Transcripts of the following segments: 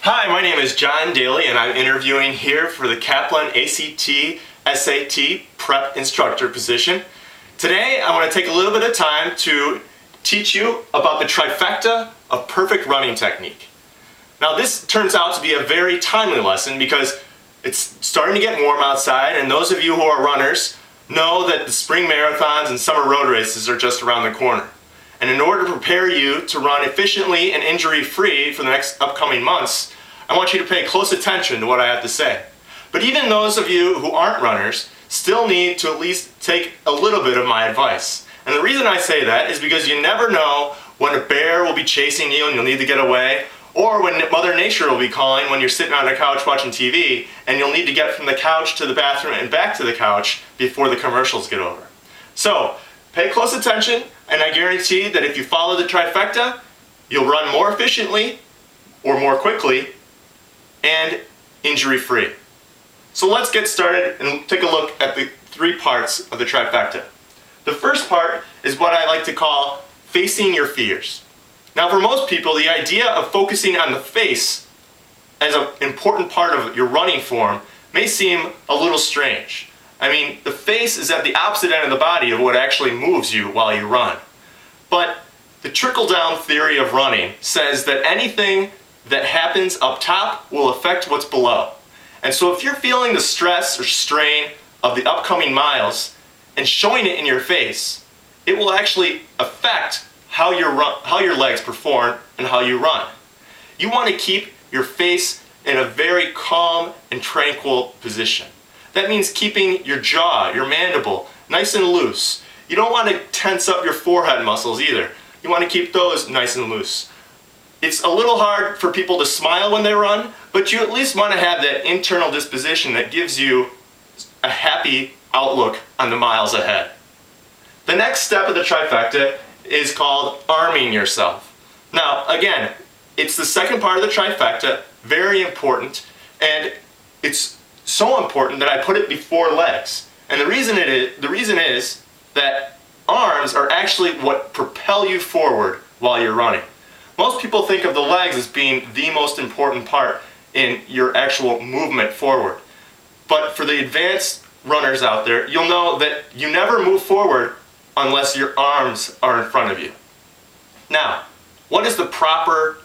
Hi, my name is John Daly and I'm interviewing here for the Kaplan ACT SAT Prep Instructor position. Today I want to take a little bit of time to teach you about the trifecta of perfect running technique. Now this turns out to be a very timely lesson because it's starting to get warm outside, and those of you who are runners know that the spring marathons and summer road races are just around the corner. And in order to prepare you to run efficiently and injury-free for the next upcoming months, I want you to pay close attention to what I have to say. But even those of you who aren't runners still need to at least take a little bit of my advice. And the reason I say that is because you never know when a bear will be chasing you and you'll need to get away, or when Mother Nature will be calling when you're sitting on a couch watching TV and you'll need to get from the couch to the bathroom and back to the couch before the commercials get over. So, pay close attention, and I guarantee that if you follow the trifecta, you'll run more efficiently or more quickly and injury-free. So let's get started and take a look at the three parts of the trifecta. The first part is what I like to call facing your fears. Now for most people, the idea of focusing on the face as an important part of your running form may seem a little strange. I mean, the face is at the opposite end of the body of what actually moves you while you run. But the trickle-down theory of running says that anything that happens up top will affect what's below. And so if you're feeling the stress or strain of the upcoming miles and showing it in your face, it will actually affect how your legs perform and how you run. You want to keep your face in a very calm and tranquil position. That means keeping your jaw, your mandible, nice and loose. You don't want to tense up your forehead muscles either. You want to keep those nice and loose. It's a little hard for people to smile when they run, but you at least want to have that internal disposition that gives you a happy outlook on the miles ahead. The next step of the trifecta is called arming yourself. Now, again, it's the second part of the trifecta, very important, and it's so important that I put it before legs. And the reason is that arms are actually what propel you forward while you're running. Most people think of the legs as being the most important part in your actual movement forward. But for the advanced runners out there, you'll know that you never move forward unless your arms are in front of you. Now, what is the proper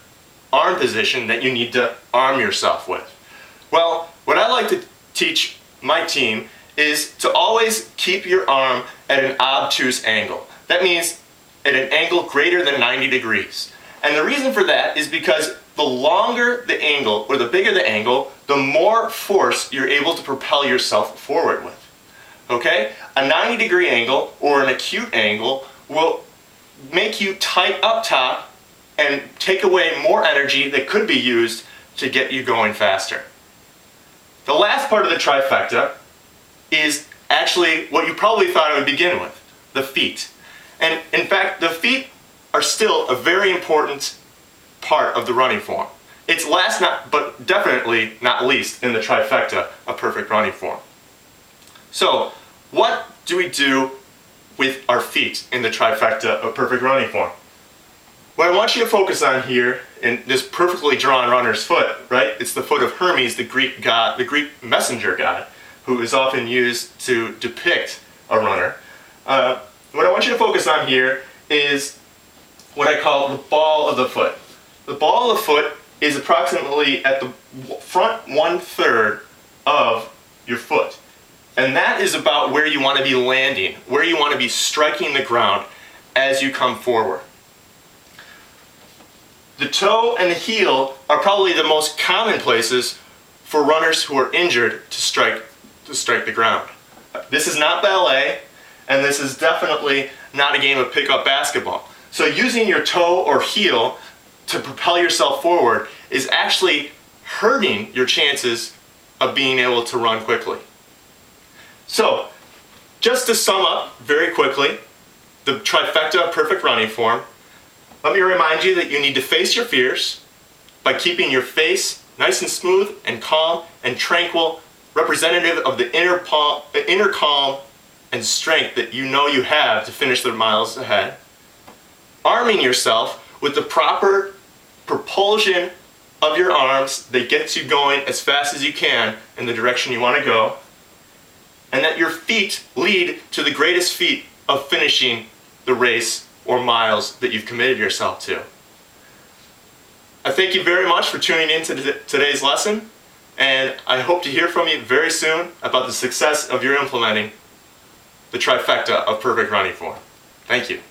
arm position that you need to arm yourself with? Well, what I like to teach my team is to always keep your arm at an obtuse angle. That means at an angle greater than 90 degrees. And the reason for that is because the longer the angle, or the bigger the angle, the more force you're able to propel yourself forward with. Okay? A 90-degree angle, or an acute angle, will make you tight up top and take away more energy that could be used to get you going faster. The last part of the trifecta is actually what you probably thought I would begin with, the feet. And in fact, the feet are still a very important part of the running form. It's last but definitely not least in the trifecta of perfect running form. So, what do we do with our feet in the trifecta of perfect running form? What I want you to focus on here in this perfectly drawn runner's foot, right? It's the foot of Hermes, the Greek god, the Greek messenger god, who is often used to depict a runner. What I want you to focus on here is what I call the ball of the foot. The ball of the foot is approximately at the front 1/3 of your foot. And that is about where you want to be landing, where you want to be striking the ground as you come forward. The toe and the heel are probably the most common places for runners who are injured to strike the ground. This is not ballet, and this is definitely not a game of pickup basketball. So using your toe or heel to propel yourself forward is actually hurting your chances of being able to run quickly. So, just to sum up very quickly, the trifecta of perfect running form, let me remind you that you need to face your fears by keeping your face nice and smooth and calm and tranquil, representative of the inner calm and strength that you know you have to finish the miles ahead. Arming yourself with the proper propulsion of your arms that gets you going as fast as you can in the direction you want to go, and that your feet lead to the greatest feat of finishing the race or miles that you've committed yourself to. I thank you very much for tuning in to today's lesson, and I hope to hear from you very soon about the success of your implementing the trifecta of perfect running form. Thank you.